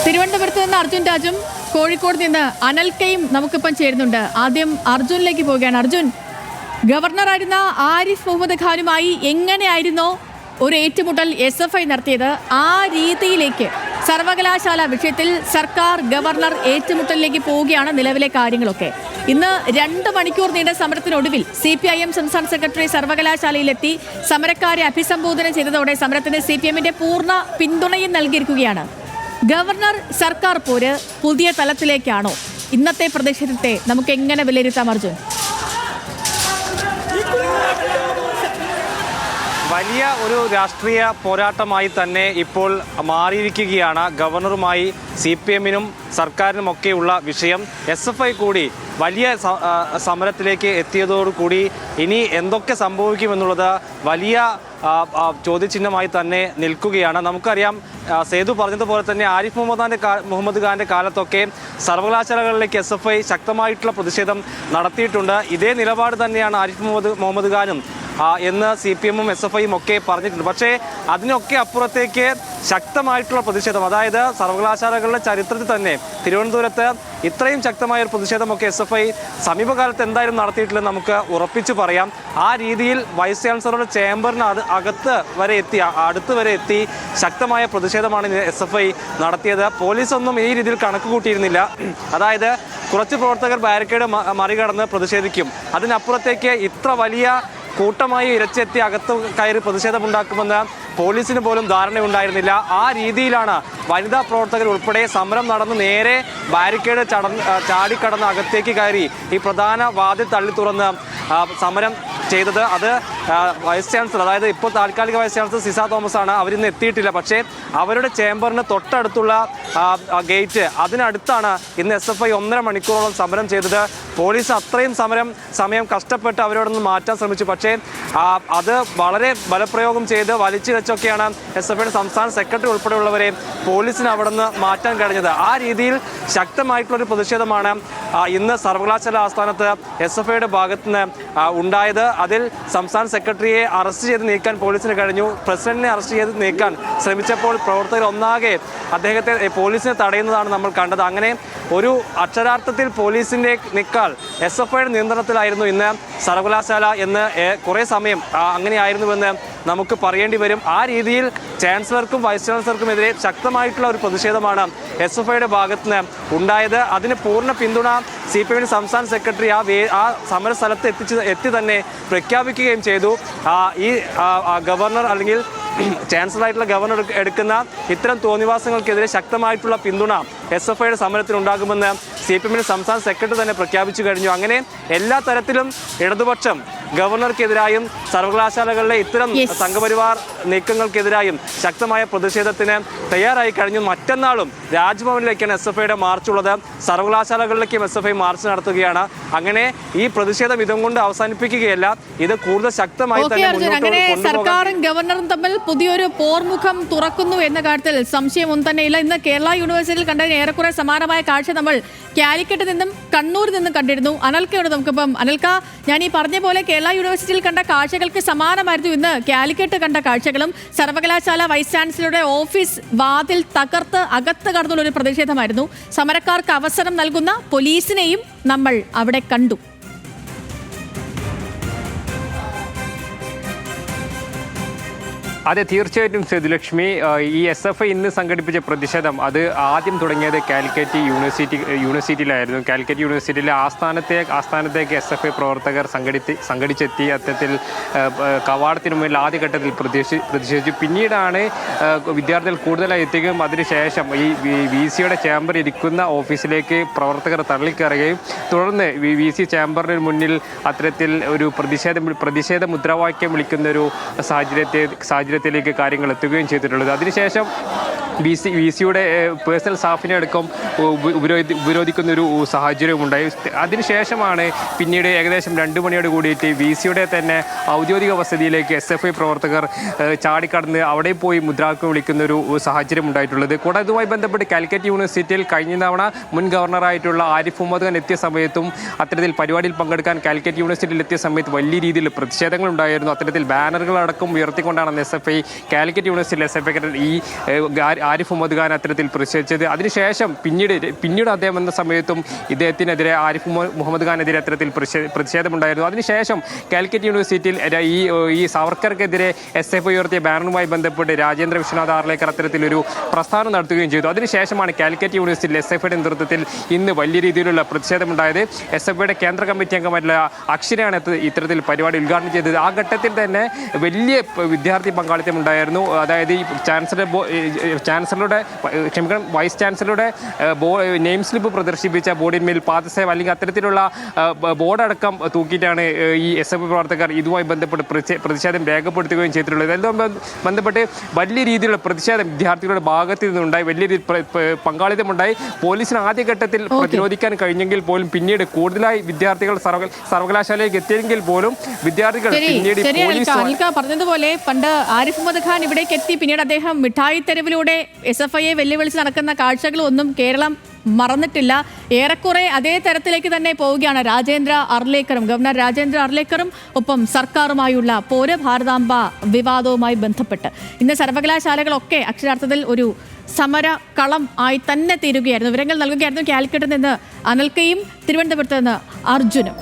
തിരുവനന്തപുരത്ത് നിന്ന് അർജുൻ രാജും കോഴിക്കോട് നിന്ന് അനൽക്കയും നമുക്കിപ്പം ചേരുന്നുണ്ട്. ആദ്യം അർജുനിലേക്ക് പോവുകയാണ്. അർജുൻ, ഗവർണറായിരുന്ന ആരിഫ് മുഹമ്മദ് ഖാനുമായി എങ്ങനെയായിരുന്നോ ഒരു ഏറ്റുമുട്ടൽ SFI നടത്തിയത്, ആ രീതിയിലേക്ക് സർവകലാശാല വിഷയത്തിൽ സർക്കാർ ഗവർണർ ഏറ്റുമുട്ടലിലേക്ക് പോവുകയാണ് നിലവിലെ കാര്യങ്ങളൊക്കെ. ഇന്ന് 2 മണിക്കൂർ നീണ്ട സമരത്തിനൊടുവിൽ CPIM സംസ്ഥാന സെക്രട്ടറി സർവകലാശാലയിലെത്തി സമരക്കാരെ അഭിസംബോധന ചെയ്തതോടെ സമരത്തിന് CPMന്റെ പൂർണ്ണ പിന്തുണയും നൽകിയിരിക്കുകയാണ്. ഗവർണർ സർക്കാർ പോര് പുതിയ തലത്തിലേക്കാണോ? ഇന്നത്തെ പ്രതിഷേധത്തെ നമുക്ക് എങ്ങനെ വിലയിരുത്താം അർജുൻ? വലിയ ഒരു രാഷ്ട്രീയ പോരാട്ടമായി തന്നെ ഇപ്പോൾ മാറിയിരിക്കുകയാണ് ഗവർണറുമായി CPMനും സർക്കാരിനുമൊക്കെയുള്ള വിഷയം. SFI കൂടി വലിയ സമരത്തിലേക്ക് എത്തിയതോടുകൂടി ഇനി എന്തൊക്കെ സംഭവിക്കുമെന്നുള്ളത് വലിയ ചോദ്യചിഹ്നമായി തന്നെ നിൽക്കുകയാണ്. നമുക്കറിയാം, സേതു പറഞ്ഞതുപോലെ തന്നെ ആരിഫ് മുഹമ്മദ് ഖാന്റെ കാലത്തൊക്കെ സർവകലാശാലകളിലേക്ക് SFI ശക്തമായിട്ടുള്ള പ്രതിഷേധം നടത്തിയിട്ടുണ്ട്. ഇതേ നിലപാട് തന്നെയാണ് ആരിഫ് മുഹമ്മദ് ഖാനും എന്ന് CPMും SFIയും ഒക്കെ പറഞ്ഞിട്ടുണ്ട്. പക്ഷേ അതിനൊക്കെ അപ്പുറത്തേക്ക് ശക്തമായിട്ടുള്ള പ്രതിഷേധം, അതായത് സർവകലാശാലകളുടെ ചരിത്രത്തിൽ തന്നെ തിരുവനന്തപുരത്ത് ഇത്രയും ശക്തമായ ഒരു പ്രതിഷേധമൊക്കെ SFI സമീപകാലത്ത് എന്തായാലും നടത്തിയിട്ടില്ലെന്ന് നമുക്ക് ഉറപ്പിച്ചു പറയാം. ആ രീതിയിൽ വൈസ് ചാൻസലറുടെ ചേംബറിന് അടുത്ത് വരെ എത്തി ശക്തമായ പ്രതിഷേധമാണ് SFI നടത്തിയത്. പോലീസൊന്നും ഈ രീതിയിൽ കണക്ക് കൂട്ടിയിരുന്നില്ല. അതായത് കുറച്ച് പ്രവർത്തകർ ബാരിക്കേഡ് മറികടന്ന് പ്രതിഷേധിക്കും, അതിനപ്പുറത്തേക്ക് ഇത്ര വലിയ കൂട്ടമായി ഇരച്ചെത്തി അകത്ത് കയറി പ്രതിഷേധമുണ്ടാക്കുമെന്ന് പോലീസിന് പോലും ധാരണയുണ്ടായിരുന്നില്ല. ആ രീതിയിലാണ് വനിതാ പ്രവർത്തകർ ഉൾപ്പെടെ സമരം നടന്ന് നേരെ ബാരിക്കേഡ് ചാടിക്കടന്ന് അകത്തേക്ക് കയറി ഈ പ്രധാന വാതിൽ തള്ളി തുറന്ന് സമരം ചെയ്തത്. അത് വൈസ് ചാൻസലർ, അതായത് ഇപ്പോൾ താൽക്കാലിക വൈസ് ചാൻസലർ സിസ തോമസ് ആണ്. അവരിന്ന് എത്തിയിട്ടില്ല. പക്ഷേ അവരുടെ ചേംബറിന് തൊട്ടടുത്തുള്ള ഗേറ്റ്, അതിനടുത്താണ് ഇന്ന് SFI 1.5 മണിക്കൂറോളം സമരം ചെയ്തത്. പോലീസ് അത്രയും സമയം കഷ്ടപ്പെട്ട് അവരോടൊന്ന് മാറ്റാൻ ശ്രമിച്ചു. പക്ഷേ അത് വളരെ ബലപ്രയോഗം ചെയ്ത് വലിച്ചു വെച്ചൊക്കെയാണ് SFIയുടെ സംസ്ഥാന സെക്രട്ടറി ഉൾപ്പെടെയുള്ളവരെ പോലീസിന് അവിടെ നിന്ന് മാറ്റാൻ കഴിഞ്ഞത്. ആ രീതിയിൽ ശക്തമായിട്ടുള്ളൊരു പ്രതിഷേധമാണ് ഇന്ന് സർവകലാശാല ആസ്ഥാനത്ത് SFIയുടെ ഭാഗത്ത് നിന്ന് ഉണ്ടായത്. അതിൽ സംസ്ഥാന സെക്രട്ടറിയെ അറസ്റ്റ് ചെയ്ത് നീക്കാൻ പോലീസിന് കഴിഞ്ഞു. പ്രസിഡന്റിനെ അറസ്റ്റ് ചെയ്ത് നീക്കാൻ ശ്രമിച്ചപ്പോൾ പ്രവർത്തകർ ഒന്നാകെ പോലീസിനെ തടയുന്നതാണ് നമ്മൾ കണ്ടത്. അങ്ങനെ ഒരു അക്ഷരാർത്ഥത്തിൽ പോലീസിന്റെ നിക്കാൽ SFIയുടെ നിയന്ത്രണത്തിലായിരുന്നു ഇന്ന് സർവകലാശാല എന്ന് കുറേ സമയം അങ്ങനെയായിരുന്നുവെന്ന് നമുക്ക് പറയേണ്ടി വരും. ആ രീതിയിൽ ചാൻസലർക്കും വൈസ് ചാൻസലർക്കുമെതിരെ ശക്തമായിട്ടുള്ള ഒരു പ്രതിഷേധമാണ് SFIയുടെ ഭാഗത്ത് നിന്ന് ഉണ്ടായത്. അതിന് പൂർണ്ണ പിന്തുണ CPMന്റെ സംസ്ഥാന സെക്രട്ടറി ആ സമര സ്ഥലത്ത് എത്തി തന്നെ പ്രഖ്യാപിക്കുകയും ചെയ്തു. ഈ ഗവർണർ അല്ലെങ്കിൽ ചാൻസലറായിട്ടുള്ള ഗവർണർ എടുക്കുന്ന ഇത്തരം തോന്നിവാസങ്ങൾക്കെതിരെ ശക്തമായിട്ടുള്ള പിന്തുണ SFIയുടെ സമരത്തിനുണ്ടാകുമെന്ന് CPMന്റെ സംസ്ഥാന സെക്രട്ടറി തന്നെ പ്രഖ്യാപിച്ചു കഴിഞ്ഞു. അങ്ങനെ എല്ലാ തരത്തിലും ഇടതുപക്ഷം ഗവർണർക്കെതിരായും സർവകലാശാലകളിലെ ഇത്തരം സംഘപരിവാർ നീക്കങ്ങൾക്കെതിരായും ശക്തമായ പ്രതിഷേധത്തിന് തയ്യാറായി കഴിഞ്ഞു. മറ്റന്നാളും രാജ്ഭവനിലേക്കാണ് SFIയുടെ മാർച്ചുള്ളത്. സർവകലാശാലകളിലേക്കും SFI മാർച്ച് നടത്തുകയാണ്. അങ്ങനെ ഈ പ്രതിഷേധം ഇതും കൊണ്ട് അവസാനിപ്പിക്കുകയല്ല, ഇത് കൂടുതൽ ശക്തമായി തന്നെ സർക്കാരും ഗവർണറും തമ്മിൽ പുതിയൊരു പോർമുഖം തുറക്കുന്നു എന്ന കാര്യത്തിൽ സംശയമൊന്നും തന്നെയില്ല. ഇന്ന് കേരള യൂണിവേഴ്സിറ്റിയിൽ കണ്ടതിന് ഏറെക്കുറെ സമാനമായ കാഴ്ച നമ്മൾ കാലിക്കറ്റ് നിന്നും കണ്ണൂരിൽ നിന്നും കണ്ടിരുന്നു. അനൽക്കയോട് നമുക്കിപ്പം, അനൽക്ക, ഞാൻ ഈ പറഞ്ഞ പോലെ കേരള യൂണിവേഴ്സിറ്റിയിൽ കണ്ട കാഴ്ചകൾക്ക് സമാനമായിരുന്നു ഇന്ന് കാലിക്കറ്റ് കണ്ട കാഴ്ചകളും. സർവകലാശാല വൈസ് ചാൻസലറുടെ ഓഫീസ് വാതിൽ തകർത്ത് അകത്ത് കടന്നുള്ള ഒരു പ്രതിഷേധമായിരുന്നു. സമരക്കാർക്ക് അവസരം നൽകുന്ന പോലീസിനെയും നമ്മൾ അവിടെ കണ്ടു. അതെ, തീർച്ചയായിട്ടും സേതുലക്ഷ്മി. ഈ SFI ഇന്ന് സംഘടിപ്പിച്ച പ്രതിഷേധം അത് ആദ്യം തുടങ്ങിയത് കാലിക്കറ്റ് യൂണിവേഴ്സിറ്റിയിലായിരുന്നു. കാലിക്കറ്റ് യൂണിവേഴ്സിറ്റിയിലെ ആസ്ഥാനത്തേക്ക് SFI പ്രവർത്തകർ സംഘടിച്ചെത്തി അത്തരത്തിൽ കവാടത്തിന് മുന്നിൽ ആദ്യഘട്ടത്തിൽ പ്രതിഷേധിച്ചു. പിന്നീടാണ് വിദ്യാർത്ഥികൾ കൂടുതലായി എത്തുകയും അതിനുശേഷം ഈ VCയുടെ ചേംബർ ഇരിക്കുന്ന ഓഫീസിലേക്ക് പ്രവർത്തകർ തള്ളിക്കയറുകയും തുടർന്ന് VC ചേംബറിന് മുന്നിൽ അത്തരത്തിൽ ഒരു പ്രതിഷേധ മുദ്രാവാക്യം വിളിക്കുന്ന ഒരു സാഹചര്യത്തിലേക്ക് കാര്യങ്ങൾ എത്തുകയും ചെയ്തിട്ടുള്ളത്. അതിനുശേഷം VCയുടെ പേഴ്സണൽ സ്റ്റാഫിനെ അടക്കം ഉപരോധിക്കുന്നൊരു സാഹചര്യമുണ്ടായി. അതിനുശേഷമാണ് പിന്നീട് ഏകദേശം 2 മണിയോട് കൂടിയിട്ട് VCയുടെ തന്നെ ഔദ്യോഗിക വസതിയിലേക്ക് SFI പ്രവർത്തകർ ചാടിക്കടന്ന് അവിടെ പോയി മുദ്രാവാക്യം വിളിക്കുന്നൊരു സാഹചര്യം ഉണ്ടായിട്ടുള്ളത്. കൂടാതെ ഇതുമായി ബന്ധപ്പെട്ട് കാലിക്കറ്റ് യൂണിവേഴ്സിറ്റിയിൽ കഴിഞ്ഞ തവണ മുൻ ഗവർണറായിട്ടുള്ള ആരിഫ് മുഹമ്മദ് ഖാൻ എത്തിയ സമയത്തും അത്തരത്തിൽ പരിപാടിയിൽ പങ്കെടുക്കാൻ കാലിക്കറ്റ് യൂണിവേഴ്സിറ്റിയിൽ എത്തിയ സമയത്ത് വലിയ രീതിയിൽ പ്രതിഷേധങ്ങൾ ഉണ്ടായിരുന്നു. അത്തരത്തിൽ ബാനറുകളടക്കം ഉയർത്തിക്കൊണ്ടാണ് SFI കാലിക്കറ്റ് യൂണിവേഴ്സിറ്റിയിൽ SFI ഈ ആരിഫ് മുഹമ്മദ് ഖാൻ അത്തരത്തിൽ പ്രതിഷേധിച്ചത്. അതിനുശേഷം പിന്നീട് അദ്ദേഹം എന്ന സമയത്തും ഇദ്ദേഹത്തിനെതിരെ ആരിഫ് മുഹമ്മദ് ഖാനെതിരെ അത്തരത്തിൽ പ്രതിഷേധമുണ്ടായിരുന്നു. അതിനുശേഷം കാലിക്കറ്റ് യൂണിവേഴ്സിറ്റിയിൽ ഈ സാവർക്കർക്കെതിരെ SFI ഉയർത്തിയ ബാനറുമായി ബന്ധപ്പെട്ട് രാജേന്ദ്ര വിശ്വനാഥ് ആർലേക്കർ അത്തരത്തിലൊരു പ്രസ്ഥാനം നടത്തുകയും ചെയ്തു. അതിനുശേഷമാണ് കാലിക്കറ്റ് യൂണിവേഴ്സിറ്റിയിൽ SFIയുടെ നേതൃത്വത്തിൽ ഇന്ന് വലിയ രീതിയിലുള്ള പ്രതിഷേധമുണ്ടായത്. SFIയുടെ കേന്ദ്ര കമ്മിറ്റി അംഗമായിട്ടുള്ള അക്ഷരയാണ് ഇത്തരത്തിൽ പരിപാടി ഉദ്ഘാടനം ചെയ്തത്. ആ ഘട്ടത്തിൽ തന്നെ വലിയ വിദ്യാർത്ഥി പങ്കാളിത്തം ഉണ്ടായിരുന്നു. അതായത് ഈ വൈസ് ചാൻസലറുടെ നെയിം സ്ലിപ്പ് പ്രദർശിപ്പിച്ച ബോർഡിന്മേൽ പാദസേവ അല്ലെങ്കിൽ അത്തരത്തിലുള്ള ബോർഡടക്കം തൂക്കിയിട്ടാണ് ഈ SFI പ്രവർത്തകർ ഇതുമായി ബന്ധപ്പെട്ട് പ്രതിഷേധം രേഖപ്പെടുത്തുകയും ചെയ്തിട്ടുള്ളത്. ഇതുമായി ബന്ധപ്പെട്ട് വലിയ രീതിയിലുള്ള പ്രതിഷേധം വിദ്യാർത്ഥികളുടെ ഭാഗത്ത് നിന്നുണ്ടായി, വലിയ പങ്കാളിത്തമുണ്ടായി. പോലീസിന് ആദ്യഘട്ടത്തിൽ പ്രതിരോധിക്കാൻ കഴിഞ്ഞെങ്കിൽ പോലും പിന്നീട് കൂടുതലായി വിദ്യാർത്ഥികൾ സർവകലാശാലയിലേക്ക് എത്തിയെങ്കിൽ പോലും വിദ്യാർത്ഥികൾ പിന്നീട് പറഞ്ഞതുപോലെ പണ്ട് ആരിഫ് മുഹമ്മദ് ഖാൻ ഇവിടേക്ക് എത്തി, പിന്നീട് അദ്ദേഹം മിഠായി തെരുവിലൂടെ SFIയെ വെല്ലുവിളിച്ച് നടക്കുന്ന കാഴ്ചകളൊന്നും കേരളം മറന്നിട്ടില്ല. ഏറെക്കുറെ അതേ തരത്തിലേക്ക് തന്നെ പോവുകയാണ് ഗവർണർ രാജേന്ദ്ര അർലേക്കറും ഒപ്പം സർക്കാരുമായുള്ള പോര് ഭാരതാംബ വിവാദവുമായി ബന്ധപ്പെട്ട് ഇന്ന് സർവകലാശാലകളൊക്കെ അക്ഷരാർത്ഥത്തിൽ ഒരു സമര കളം ആയി തന്നെ തീരുകയായിരുന്നു. വിവരങ്ങൾ നൽകുകയായിരുന്നു കാലിക്കറ്റിൽ നിന്ന് അനൽക്കയും തിരുവനന്തപുരത്ത് നിന്ന് അർജുനും.